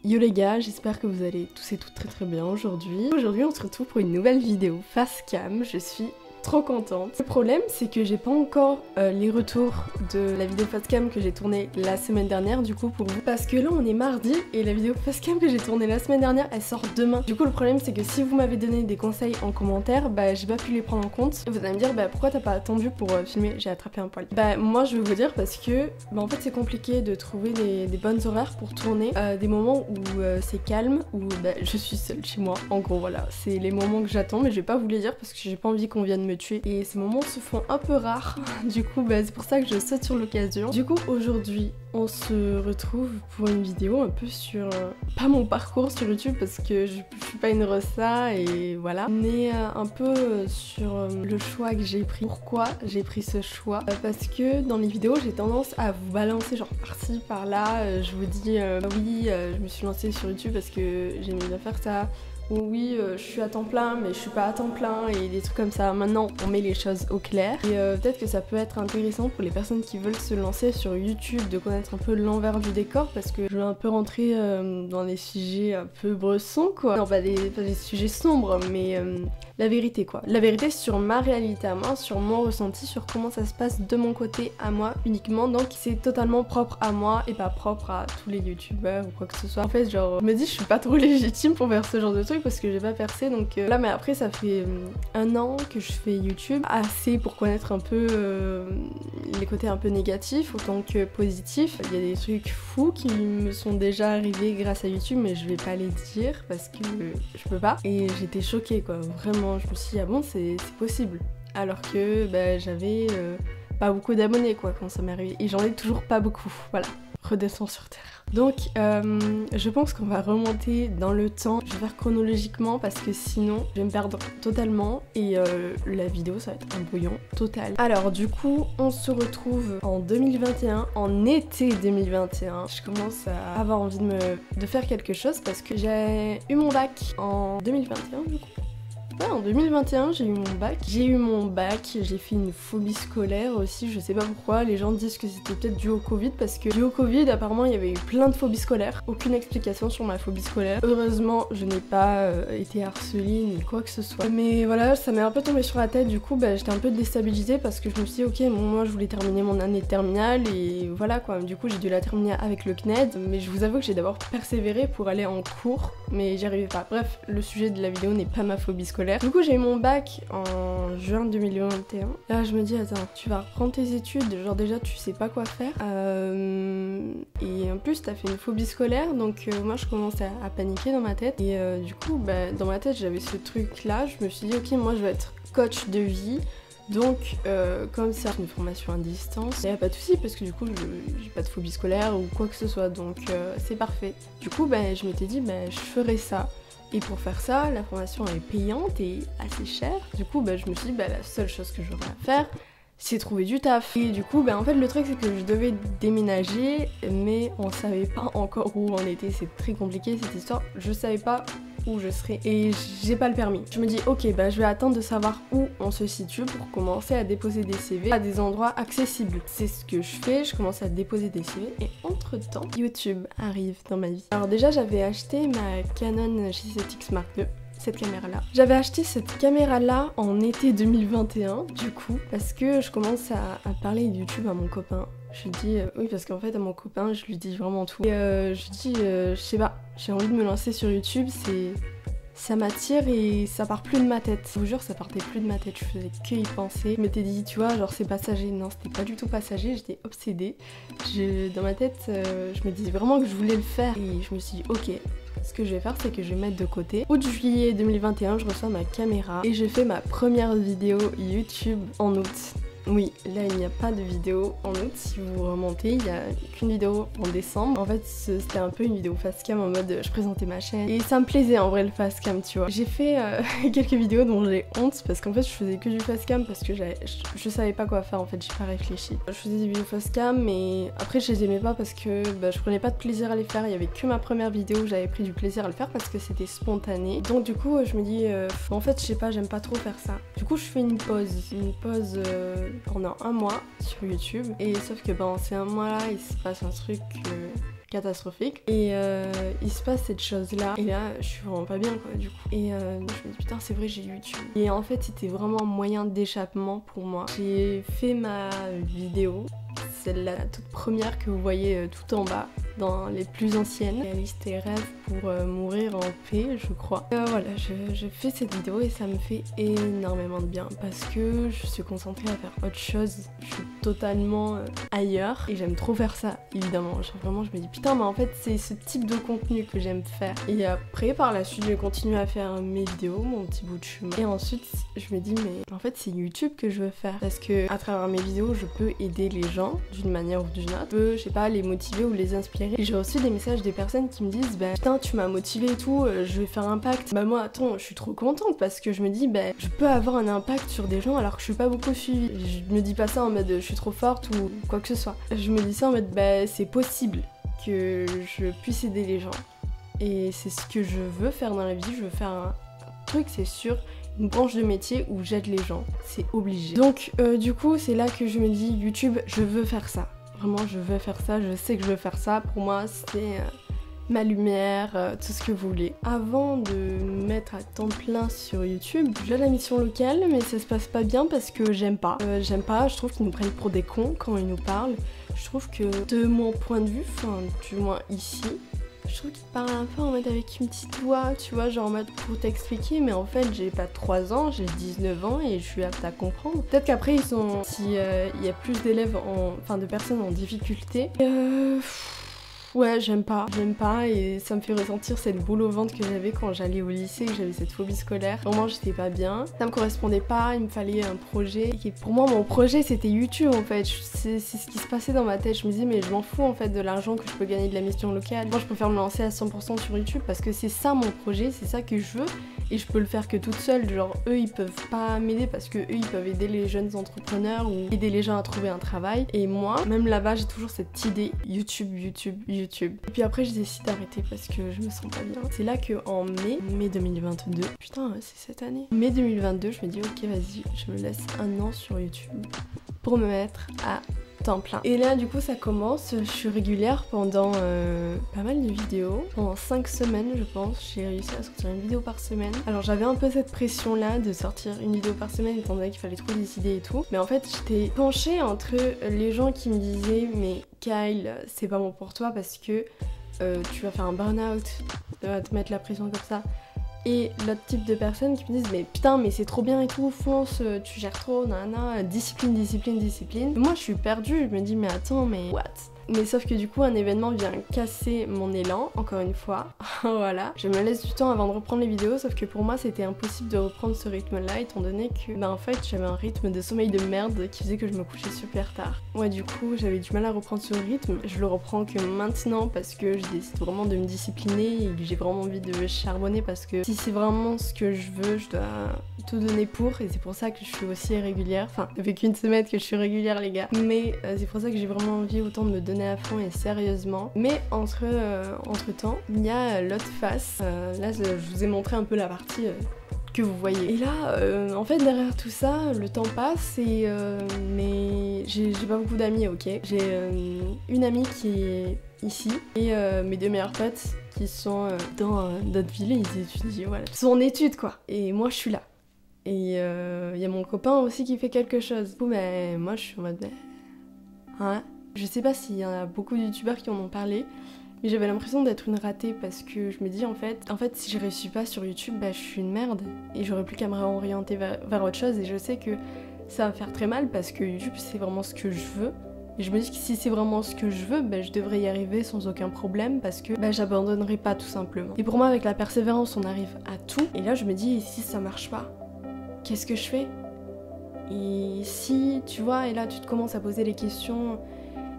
Yo les gars, j'espère que vous allez tous et toutes très bien aujourd'hui. Aujourd'hui on se retrouve pour une nouvelle vidéo face cam, je suis trop contente. Le problème c'est que j'ai pas encore les retours de la vidéo face cam que j'ai tournée la semaine dernière du coup pour vous. Parce que là on est mardi et la vidéo face cam que j'ai tournée la semaine dernière elle sort demain. Du coup le problème c'est que si vous m'avez donné des conseils en commentaire, bah j'ai pas pu les prendre en compte. Vous allez me dire bah pourquoi t'as pas attendu pour filmer, j'ai attrapé un poil. Bah moi je vais vous dire parce que en fait c'est compliqué de trouver des bonnes horaires pour tourner des moments où c'est calme, où je suis seule chez moi. En gros voilà, c'est les moments que j'attends mais je vais pas vous les dire parce que j'ai pas envie qu'on vienne me tuer et ces moments se font un peu rares. Du coup c'est pour ça que je saute sur l'occasion. Du coup aujourd'hui on se retrouve pour une vidéo un peu sur pas mon parcours sur YouTube parce que je suis pas une rossa et voilà, mais un peu sur le choix que j'ai pris. Pourquoi j'ai pris ce choix parce que dans les vidéos j'ai tendance à vous balancer genre par-ci par-là, je vous dis oui je me suis lancée sur YouTube parce que j'aimais bien faire ça. Oui, je suis à temps plein, mais je suis pas à temps plein et des trucs comme ça. Maintenant, on met les choses au clair. Et peut-être que ça peut être intéressant pour les personnes qui veulent se lancer sur YouTube, de connaître un peu l'envers du décor, parce que je vais un peu rentrer dans des sujets un peu bressons, quoi. Non, pas des sujets sombres, mais la vérité, quoi. La vérité sur ma réalité à moi, sur mon ressenti, sur comment ça se passe de mon côté à moi uniquement. Donc, c'est totalement propre à moi et pas propre à tous les youtubeurs ou quoi que ce soit. En fait, genre, je me dis, je suis pas trop légitime pour faire ce genre de truc parce que j'ai pas percé donc là mais après ça fait un an que je fais YouTube, assez pour connaître un peu les côtés un peu négatifs autant que positifs. Il y a des trucs fous qui me sont déjà arrivés grâce à YouTube mais je vais pas les dire parce que je peux pas et j'étais choquée quoi, vraiment je me suis dit ah bon c'est possible alors que j'avais pas beaucoup d'abonnés quoi quand ça m'est arrivé et j'en ai toujours pas beaucoup, voilà, redescends sur terre. Donc je pense qu'on va remonter dans le temps, je vais faire chronologiquement parce que sinon je vais me perdre totalement et la vidéo ça va être un brouillon total. Alors du coup on se retrouve en 2021, en été 2021. Je commence à avoir envie de faire quelque chose parce que j'ai eu mon bac en 2021 du coup. Ouais, en 2021 j'ai eu mon bac, j'ai fait une phobie scolaire aussi, je sais pas pourquoi, les gens disent que c'était peut-être dû au Covid parce que dû au Covid apparemment il y avait eu plein de phobies scolaires, aucune explication sur ma phobie scolaire. Heureusement je n'ai pas été harcelée ni quoi que ce soit. Mais voilà, ça m'est un peu tombé sur la tête, du coup j'étais un peu déstabilisée parce que je me suis dit ok bon, moi je voulais terminer mon année de terminale et voilà quoi, du coup j'ai dû la terminer avec le CNED, mais je vous avoue que j'ai d'abord persévéré pour aller en cours mais j'y arrivais pas. Bref, le sujet de la vidéo n'est pas ma phobie scolaire. Du coup j'ai eu mon bac en juin 2021. Là je me dis attends, tu vas reprendre tes études, genre déjà tu sais pas quoi faire et en plus t'as fait une phobie scolaire donc moi je commence à paniquer dans ma tête et du coup dans ma tête j'avais ce truc là, je me suis dit ok moi je vais être coach de vie. Donc comme c'est une formation à distance, il n'y a pas de souci parce que du coup j'ai pas de phobie scolaire ou quoi que ce soit donc c'est parfait. Du coup je m'étais dit je ferai ça. Et pour faire ça, la formation est payante et assez chère. Du coup, je me suis dit, la seule chose que j'aurais à faire, c'est trouver du taf. Et du coup, en fait, le truc, c'est que je devais déménager, mais on savait pas encore où on était. C'est très compliqué, cette histoire. Je savais pas où je serais et j'ai pas le permis. Je me dis, ok, je vais attendre de savoir où on se situe pour commencer à déposer des CV à des endroits accessibles. C'est ce que je fais, je commence à déposer des CV et entre-temps, YouTube arrive dans ma vie. Alors déjà, j'avais acheté ma Canon G7X Mark II. Cette caméra là. J'avais acheté cette caméra là en été 2021 du coup parce que je commence à parler de YouTube à mon copain. Je lui dis oui parce qu'en fait à mon copain je lui dis vraiment tout. Et je lui dis je sais pas, j'ai envie de me lancer sur YouTube, ça m'attire et ça part plus de ma tête. Je vous jure ça partait plus de ma tête, je faisais que y penser. Je m'étais dit tu vois genre c'est passager, non c'était pas du tout passager, j'étais obsédée. Dans ma tête je me disais vraiment que je voulais le faire et je me suis dit ok. Ce que je vais faire c'est que je vais mettre de côté. Août juillet 2021 je reçois ma caméra et je fais ma première vidéo YouTube en août. Oui, là il n'y a pas de vidéo en août, si vous remontez, il n'y a qu'une vidéo en décembre. En fait c'était un peu une vidéo face cam en mode je présentais ma chaîne et ça me plaisait en vrai le face cam tu vois. J'ai fait quelques vidéos dont j'ai honte parce qu'en fait je faisais que du face cam parce que je savais pas quoi faire en fait, j'ai pas réfléchi. Je faisais des vidéos face cam mais après je les aimais pas parce que je prenais pas de plaisir à les faire, il y avait que ma première vidéo où j'avais pris du plaisir à le faire parce que c'était spontané. Donc du coup je me dis en fait je sais pas, j'aime pas trop faire ça. Du coup je fais une pause pendant un mois sur YouTube et sauf que ces un mois là il se passe un truc catastrophique. Et il se passe cette chose-là. Et là, je suis vraiment pas bien, quoi, du coup. Et je me dis, putain, c'est vrai, j'ai YouTube. Et en fait, c'était vraiment un moyen d'échappement pour moi. J'ai fait ma vidéo, celle-là, la toute première que vous voyez tout en bas, dans les plus anciennes. Réalise tes rêves pour mourir en paix, je crois. Voilà, je fais cette vidéo et ça me fait énormément de bien parce que je suis concentrée à faire autre chose. Je suis totalement ailleurs et j'aime trop faire ça, évidemment. Genre, vraiment, je me dis putain, mais en fait, c'est ce type de contenu que j'aime faire. Et après, par la suite, j'ai continué à faire mes vidéos, mon petit bout de chemin. Et ensuite, je me dis, mais en fait, c'est YouTube que je veux faire parce que à travers mes vidéos, je peux aider les gens d'une manière ou d'une autre. Je peux, je sais pas, les motiver ou les inspirer. Et j'ai reçu des messages des personnes qui me disent bah putain tu m'as motivé et tout, je vais faire un impact. Bah moi attends, je suis trop contente parce que je me dis bah je peux avoir un impact sur des gens alors que je suis pas beaucoup suivie. Je me dis pas ça en mode je suis trop forte ou quoi que ce soit. Je me dis ça en mode bah c'est possible que je puisse aider les gens. Et c'est ce que je veux faire dans la vie, je veux faire un truc c'est sûr, une branche de métier où j'aide les gens, c'est obligé. Donc du coup c'est là que je me dis YouTube, je veux faire ça. Vraiment, je veux faire ça, je sais que je veux faire ça. Pour moi, c'est ma lumière, tout ce que vous voulez. Avant de me mettre à temps plein sur YouTube, j'ai la mission locale, mais ça se passe pas bien parce que j'aime pas. Je trouve qu'ils nous prennent pour des cons quand ils nous parlent. Je trouve que, de mon point de vue, enfin, du moins ici, je trouve qu'ils parlent un peu en mode avec une petite voix, tu vois, genre en mode pour t'expliquer, mais en fait j'ai pas 3 ans, j'ai 19 ans et je suis apte à comprendre. Peut-être qu'après ils sont, si y a plus d'élèves, enfin de personnes en difficulté, ouais, j'aime pas et ça me fait ressentir cette boule au ventre que j'avais quand j'allais au lycée, que j'avais cette phobie scolaire. Vraiment, j'étais pas bien. Ça me correspondait pas, il me fallait un projet. Et pour moi, mon projet c'était YouTube en fait. C'est ce qui se passait dans ma tête. Je me disais, mais je m'en fous en fait de l'argent que je peux gagner de la mission locale. Moi, je préfère me lancer à 100% sur YouTube parce que c'est ça mon projet, c'est ça que je veux et je peux le faire que toute seule. Genre, eux ils peuvent pas m'aider parce que eux ils peuvent aider les jeunes entrepreneurs ou aider les gens à trouver un travail. Et moi, même là-bas, j'ai toujours cette idée YouTube. Et puis après, je décide d'arrêter parce que je me sens pas bien. C'est là que en mai 2022, putain, c'est cette année. Mai 2022, je me dis ok, vas-y, je me laisse un an sur YouTube pour me mettre à temps plein. Et là, du coup, ça commence. Je suis régulière pendant pas mal de vidéos. Pendant 5 semaines, je pense, j'ai réussi à sortir une vidéo par semaine. Alors, j'avais un peu cette pression-là de sortir une vidéo par semaine étant donné qu'il fallait trop décider et tout. Mais en fait, j'étais penchée entre les gens qui me disaient mais Kyle, c'est pas bon pour toi parce que tu vas faire un burn-out, tu vas te mettre la pression comme ça. Et l'autre type de personnes qui me disent mais putain mais c'est trop bien et tout, fonce, tu gères trop, nanana, discipline. Moi je suis perdue, je me dis mais attends mais what? Mais sauf que du coup un événement vient casser mon élan, encore une fois, voilà. Je me laisse du temps avant de reprendre les vidéos, sauf que pour moi c'était impossible de reprendre ce rythme-là étant donné que bah en fait j'avais un rythme de sommeil de merde qui faisait que je me couchais super tard. Ouais du coup j'avais du mal à reprendre ce rythme, je le reprends que maintenant parce que je décide vraiment de me discipliner et que j'ai vraiment envie de charbonner parce que si c'est vraiment ce que je veux, je dois tout donner pour et c'est pour ça que je suis aussi régulière. Enfin, ça fait qu'une semaine que je suis régulière les gars, mais c'est pour ça que j'ai vraiment envie autant de me donner à fond et sérieusement. Mais entre temps, il y a l'autre face. Là, je vous ai montré un peu la partie que vous voyez. Et là, en fait, derrière tout ça, le temps passe et mais j'ai pas beaucoup d'amis, ok. J'ai une amie qui est ici et mes 2 meilleurs potes qui sont dans d'autres villes, ils étudient, voilà. Ils sont en études quoi. Et moi, je suis là. Et il y a mon copain aussi qui fait quelque chose. Du coup, mais moi, je suis en mode, hein. Je sais pas s'il y en a beaucoup de youtubeurs qui en ont parlé, mais j'avais l'impression d'être une ratée parce que je me dis en fait si je réussis pas sur YouTube, bah je suis une merde et j'aurais plus qu'à me réorienter vers autre chose et je sais que ça va me faire très mal parce que YouTube c'est vraiment ce que je veux. Et je me dis que si c'est vraiment ce que je veux, bah, je devrais y arriver sans aucun problème parce que bah, j'abandonnerai pas tout simplement. Et pour moi avec la persévérance on arrive à tout. Et là je me dis et si ça marche pas, qu'est-ce que je fais? Et si tu vois, et là tu te commences à poser les questions.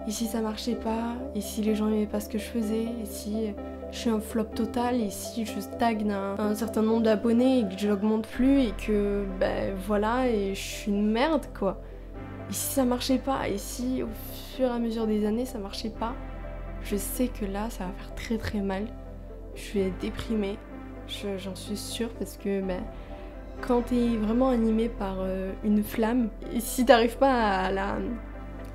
Et si ça marchait pas, et si les gens aimaient pas ce que je faisais, et si je suis un flop total, et si je stagne à un certain nombre d'abonnés et que j'augmente plus et que ben voilà, et je suis une merde quoi. Et si ça marchait pas, et si au fur et à mesure des années ça marchait pas, je sais que là ça va faire très très mal. Je vais être déprimée, j'en suis sûre parce que ben, quand t'es vraiment animé par une flamme, et si t'arrives pas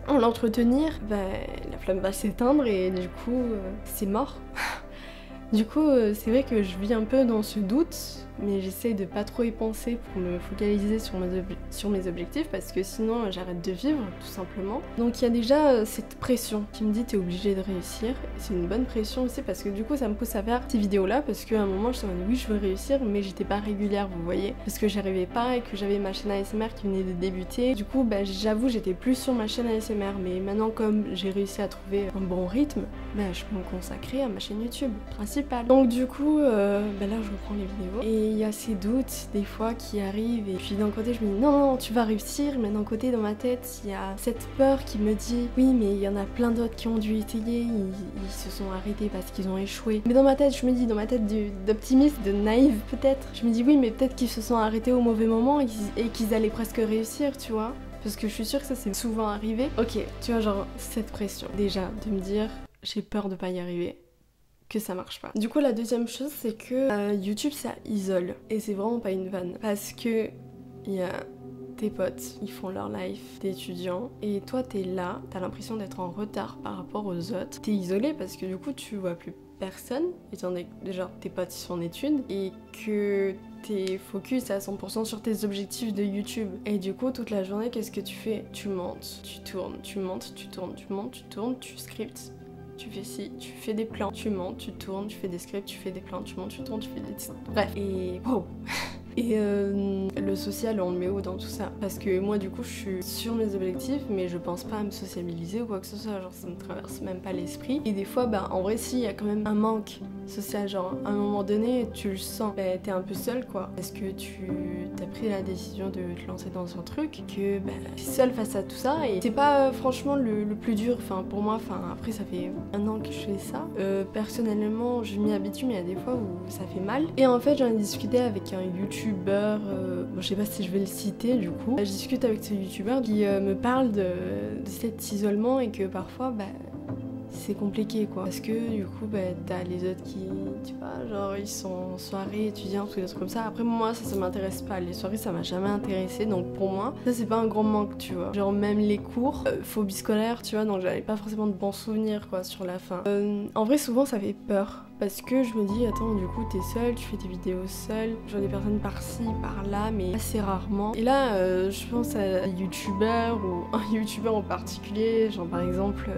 l'entretenir, la flamme va s'éteindre et du coup c'est mort. Du coup c'est vrai que je vis un peu dans ce doute, mais j'essaye de pas trop y penser pour me focaliser sur mes objectifs parce que sinon j'arrête de vivre tout simplement. Donc il y a déjà cette pression qui me dit t'es obligé de réussir. C'est une bonne pression aussi parce que du coup ça me pousse à faire ces vidéos là parce qu'à un moment je me dis oui je veux réussir mais j'étais pas régulière vous voyez. Parce que j'arrivais pas et que j'avais ma chaîne ASMR qui venait de débuter. Du coup j'avoue j'étais plus sur ma chaîne ASMR mais maintenant comme j'ai réussi à trouver un bon rythme, je peux me consacrer à ma chaîne YouTube principale. Donc du coup là je reprends les vidéos et il y a ces doutes des fois qui arrivent et puis d'un côté je me dis non tu vas réussir mais d'un côté dans ma tête il y a cette peur qui me dit oui mais il y en a plein d'autres qui ont dû essayer, ils se sont arrêtés parce qu'ils ont échoué. Mais dans ma tête je me dis, dans ma tête d'optimiste, de naïve peut-être, je me dis oui mais peut-être qu'ils se sont arrêtés au mauvais moment et qu'ils allaient presque réussir tu vois. Parce que je suis sûre que ça c'est souvent arrivé. Ok tu vois genre cette pression déjà de me dire j'ai peur de pas y arriver, que ça marche pas. Du coup la deuxième chose c'est que YouTube ça isole et c'est vraiment pas une vanne parce que il y a tes potes, ils font leur life d'étudiants et toi t'es là, t'as l'impression d'être en retard par rapport aux autres. T'es isolé parce que du coup tu vois plus personne étant donné que déjà tes potes ils sont en études et que t'es focus à 100% sur tes objectifs de YouTube. Et du coup toute la journée qu'est-ce que tu fais? Tu montes, tu tournes, tu montes, tu tournes, tu montes, tu tournes, tu scriptes. Tu fais ci, tu fais des plans, tu montes, tu tournes, tu fais des scripts, tu fais des plans, tu montes, tu tournes, tu fais des... Bref, et wow. Et le social on le met où dans tout ça? Parce que moi du coup je suis sur mes objectifs mais je pense pas à me sociabiliser ou quoi que ce soit, genre ça me traverse même pas l'esprit. Et des fois en vrai si il y a quand même un manque social, genre à un moment donné tu le sens, t'es un peu seule quoi. Parce que tu t'as pris la décision de te lancer dans un truc, que t'es seule face à tout ça et c'est pas franchement le plus dur, enfin pour moi, après ça fait 1 an que je fais ça. Personnellement je m'y habitue mais il y a des fois où ça fait mal. Et en fait j'en ai discuté avec un youtubeur, je sais pas si je vais le citer du coup. Je discute avec ce youtubeur qui me parle de cet isolement et que parfois c'est compliqué quoi. Parce que du coup t'as les autres qui, tu vois, genre ils sont en soirée étudiante ou des trucs comme ça. Après moi ça m'intéresse pas, les soirées ça m'a jamais intéressé donc pour moi ça c'est pas un grand manque tu vois. Genre même les cours, phobie scolaire tu vois, donc j'avais pas forcément de bons souvenirs quoi sur la fin. En vrai souvent ça fait peur. Parce que je me dis, attends, du coup, t'es seule, tu fais tes vidéos seule, je vois des personnes par-ci, par-là, mais assez rarement. Et là, je pense à un youtubeur ou un youtubeur en particulier, genre par exemple,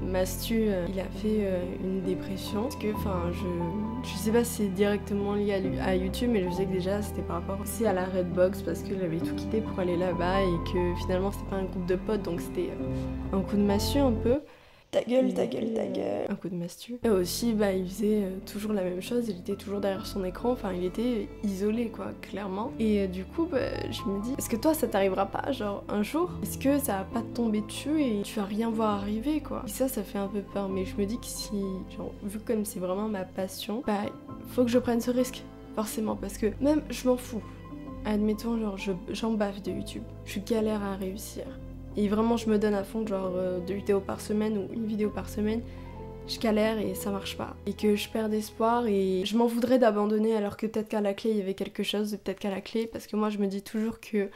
Mastu, il a fait une dépression. Parce que, je sais pas si c'est directement lié à YouTube, mais je sais que déjà c'était par rapport aussi à la Redbox parce que j'avais tout quitté pour aller là-bas et que finalement c'était pas un groupe de potes, donc c'était un coup de massue un peu. Ta gueule, ta gueule, ta gueule. Un coup de mastu. Et aussi, il faisait toujours la même chose, il était toujours derrière son écran, il était isolé, quoi, clairement. Et du coup, je me dis, est-ce que toi, ça t'arrivera pas, genre, un jour? Est-ce que ça va pas te tomber dessus et tu vas rien voir arriver, quoi? Et ça fait un peu peur, mais je me dis que si, genre, vu comme c'est vraiment ma passion, faut que je prenne ce risque, forcément, parce que même, je m'en fous. Admettons, genre, j'en baffe de YouTube. Je galère à réussir. Et vraiment je me donne à fond, genre 2 vidéos par semaine ou 1 vidéo par semaine, je galère et ça marche pas. Et que je perds d'espoir et je m'en voudrais d'abandonner alors que peut-être qu'à la clé il y avait quelque chose, peut-être qu'à la clé, parce que moi je me dis toujours que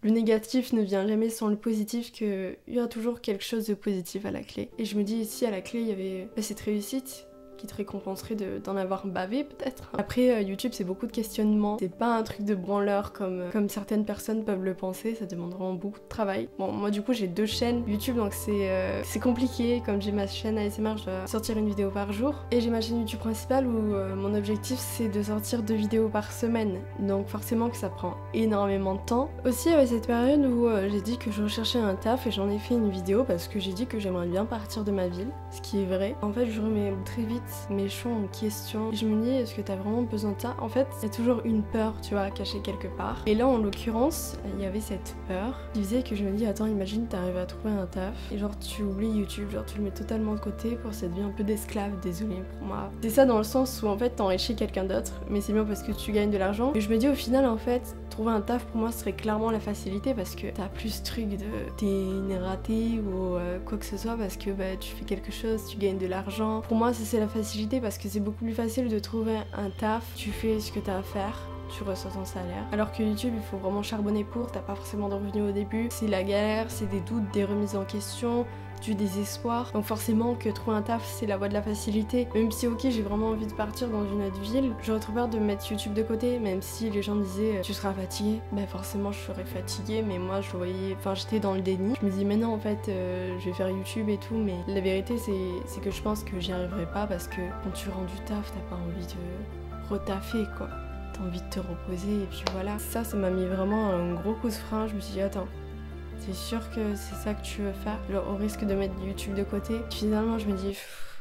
le négatif ne vient jamais sans le positif, qu'il y aura toujours quelque chose de positif à la clé. Et je me dis ici à la clé il y avait cette réussite qui te récompenserait d'en avoir bavé peut-être. Après YouTube c'est beaucoup de questionnements, c'est pas un truc de branleur comme certaines personnes peuvent le penser, ça demande vraiment beaucoup de travail. Bon moi du coup j'ai 2 chaînes YouTube donc c'est compliqué, comme j'ai ma chaîne ASMR je dois sortir une vidéo par jour et j'ai ma chaîne YouTube principale où mon objectif c'est de sortir 2 vidéos par semaine, donc forcément que ça prend énormément de temps. Aussi il y avait cette période où j'ai dit que je recherchais un taf et j'en ai fait une vidéo parce que j'ai dit que j'aimerais bien partir de ma ville, ce qui est vrai. En fait je remets très vite mes choix en question. Je me dis, est-ce que t'as vraiment besoin de ça? En fait, il y a toujours une peur, tu vois, cachée quelque part. Et là, en l'occurrence, il y avait cette peur qui faisait que je me dis, attends, imagine t'arrives à trouver un taf et genre tu oublies YouTube, genre tu le mets totalement de côté pour cette vie un peu d'esclave, désolée pour moi. C'est ça dans le sens où en fait t'enrichis quelqu'un d'autre, mais c'est bien parce que tu gagnes de l'argent. Et je me dis au final, en fait, trouver un taf pour moi serait clairement la facilité parce que t'as plus ce truc de t'es une ratée ou quoi que ce soit parce que tu fais quelque chose, tu gagnes de l'argent. Pour moi, ça c'est la facilité parce que c'est beaucoup plus facile de trouver un taf, tu fais ce que t'as à faire tu reçois ton salaire. Alors que YouTube, il faut vraiment charbonner pour, t'as pas forcément de revenus au début, c'est la galère, c'est des doutes, des remises en question, du désespoir. Donc forcément que trouver un taf c'est la voie de la facilité. Même si ok j'ai vraiment envie de partir dans une autre ville, j'aurais trop peur de mettre YouTube de côté, même si les gens me disaient tu seras fatigué. Ben forcément je serais fatiguée, mais moi je voyais, enfin j'étais dans le déni. Je me dis mais non en fait je vais faire YouTube et tout, mais la vérité c'est que je pense que j'y arriverai pas parce que quand tu rends du taf t'as pas envie de retaffer quoi. T'as envie de te reposer et puis voilà. Ça m'a mis vraiment un gros coup de frein. Je me suis dit attends, t'es sûr que c'est ça que tu veux faire, genre au risque de mettre YouTube de côté. Finalement je me dis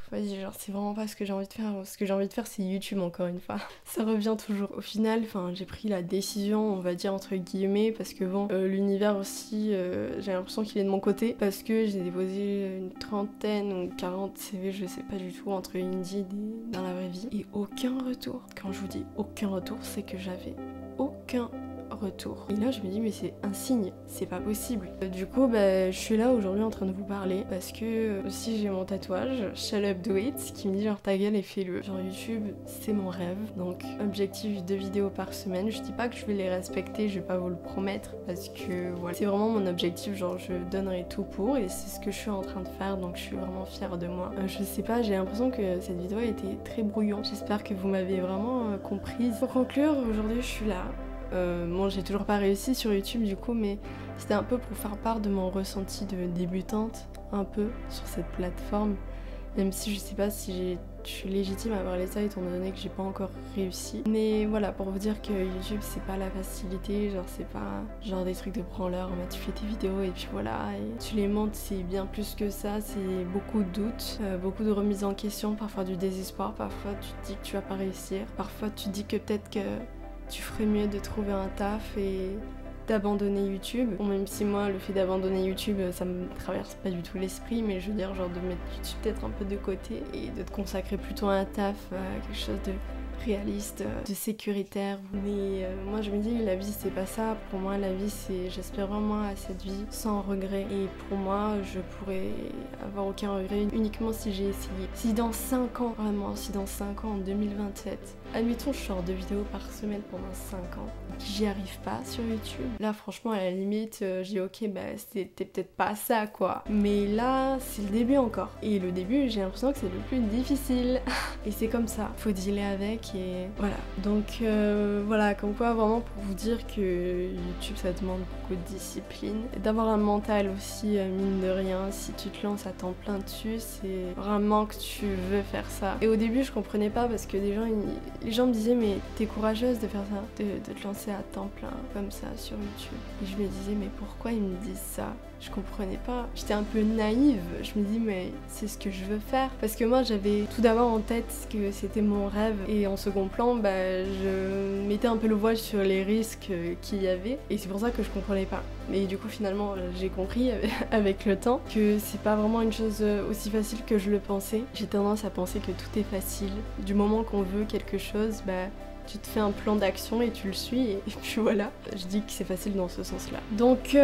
vas-y, genre c'est vraiment pas ce que j'ai envie de faire. Ce que j'ai envie de faire c'est YouTube encore une fois. Ça revient toujours. Au final, enfin j'ai pris la décision, on va dire entre guillemets, parce que bon, l'univers aussi, j'ai l'impression qu'il est de mon côté, parce que j'ai déposé une 30aine ou 40 CV, je sais pas du tout, entre Indeed et dans la vraie vie, et aucun retour. Quand je vous dis aucun retour, c'est que j'avais aucun retour. Et là je me dis mais c'est un signe, c'est pas possible. Du coup je suis là aujourd'hui en train de vous parler parce que aussi j'ai mon tatouage Shut Up Do It qui me dit genre ta gueule et fais-le. Genre YouTube c'est mon rêve, donc objectif 2 vidéos par semaine. Je dis pas que je vais les respecter, je vais pas vous le promettre parce que voilà, c'est vraiment mon objectif, genre je donnerai tout pour et c'est ce que je suis en train de faire, donc je suis vraiment fière de moi. Je sais pas, j'ai l'impression que cette vidéo a été très brouillon. J'espère que vous m'avez vraiment comprise. Pour conclure, aujourd'hui je suis là. Bon, j'ai toujours pas réussi sur YouTube du coup, mais c'était un peu pour faire part de mon ressenti de débutante, un peu, sur cette plateforme. Même si je sais pas si je suis légitime à parler de ça étant donné que j'ai pas encore réussi. Mais voilà, pour vous dire que YouTube c'est pas la facilité, genre c'est pas genre des trucs de branleur, mais tu fais tes vidéos et puis voilà, et tu les montes, c'est bien plus que ça, c'est beaucoup de doutes, beaucoup de remises en question, parfois du désespoir, parfois tu te dis que tu vas pas réussir, parfois tu te dis que peut-être que tu ferais mieux de trouver un taf et d'abandonner YouTube. Bon, même si moi, le fait d'abandonner YouTube, ça me traverse pas du tout l'esprit, mais je veux dire, genre de mettre YouTube peut-être un peu de côté et de te consacrer plutôt à un taf, à quelque chose de réaliste, de sécuritaire. Mais moi je me dis la vie c'est pas ça, pour moi la vie c'est, j'aspire vraiment à cette vie sans regret, et pour moi je pourrais avoir aucun regret uniquement si j'ai essayé. Si dans 5 ans, vraiment si dans 5 ans, en 2027, admettons je sors 2 vidéos par semaine pendant 5 ans, j'y arrive pas sur YouTube, là franchement à la limite je dis ok c'était peut-être pas ça quoi, mais là c'est le début encore, et le début j'ai l'impression que c'est le plus difficile et c'est comme ça, faut dealer avec. Et voilà, donc voilà, comme quoi vraiment pour vous dire que YouTube ça demande beaucoup de discipline, d'avoir un mental aussi mine de rien. Si tu te lances à temps plein dessus, c'est vraiment que tu veux faire ça. Et au début je comprenais pas parce que les gens me disaient mais t'es courageuse de faire ça, de te lancer à temps plein comme ça sur YouTube. Et je me disais mais pourquoi ils me disent ça? Je comprenais pas, j'étais un peu naïve, je me dis mais c'est ce que je veux faire, parce que moi j'avais tout d'abord en tête que c'était mon rêve, et en second plan je mettais un peu le voile sur les risques qu'il y avait, et c'est pour ça que je comprenais pas. Mais du coup finalement j'ai compris avec le temps que c'est pas vraiment une chose aussi facile que je le pensais. J'ai tendance à penser que tout est facile, du moment qu'on veut quelque chose, tu te fais un plan d'action et tu le suis, et puis voilà. Je dis que c'est facile dans ce sens-là. Donc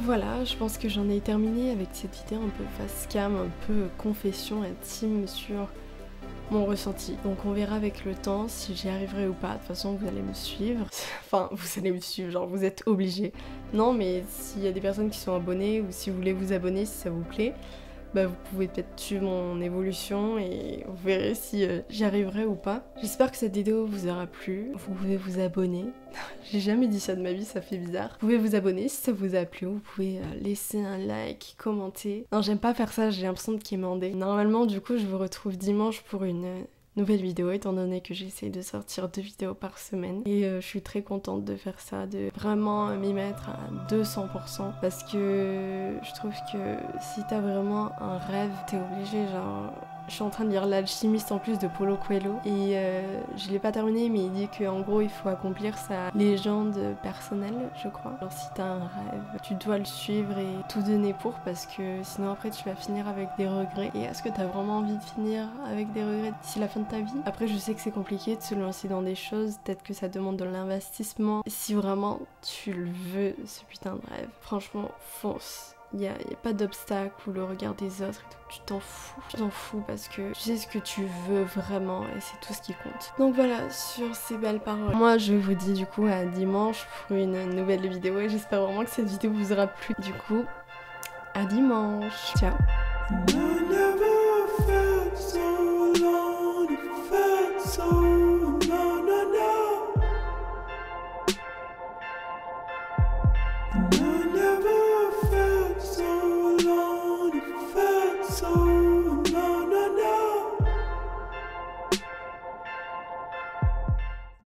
voilà, je pense que j'en ai terminé avec cette vidéo un peu face cam, un peu confession intime sur mon ressenti. Donc on verra avec le temps si j'y arriverai ou pas. De toute façon vous allez me suivre. Enfin vous allez me suivre, genre vous êtes obligés. Non mais s'il y a des personnes qui sont abonnées, ou si vous voulez vous abonner si ça vous plaît, vous pouvez peut-être suivre mon évolution et vous verrez si j'y arriverai ou pas. J'espère que cette vidéo vous aura plu. Vous pouvez vous abonner. J'ai jamais dit ça de ma vie, ça fait bizarre. Vous pouvez vous abonner si ça vous a plu. Vous pouvez laisser un like, commenter. Non, j'aime pas faire ça, j'ai l'impression de quémander. Normalement, du coup, je vous retrouve dimanche pour une nouvelle vidéo, étant donné que j'essaie de sortir 2 vidéos par semaine, et je suis très contente de faire ça, de vraiment m'y mettre à 200%, parce que je trouve que si t'as vraiment un rêve, t'es obligé, genre je suis en train de lire L'Alchimiste en plus de Paulo Coelho, et je l'ai pas terminé, mais il dit qu'en gros il faut accomplir sa légende personnelle, je crois. Alors si t'as un rêve, tu dois le suivre et tout donner pour, parce que sinon après tu vas finir avec des regrets. Et est-ce que t'as vraiment envie de finir avec des regrets d'ici la fin de ta vie? Après je sais que c'est compliqué de se lancer dans des choses, peut-être que ça demande de l'investissement. Si vraiment tu le veux, ce putain de rêve, franchement fonce. il y a pas d'obstacle ou le regard des autres et tout. Tu t'en fous parce que tu sais ce que tu veux vraiment et c'est tout ce qui compte. Donc voilà, sur ces belles paroles, moi je vous dis du coup à dimanche pour une nouvelle vidéo et j'espère vraiment que cette vidéo vous aura plu. Du coup, à dimanche. Ciao. No.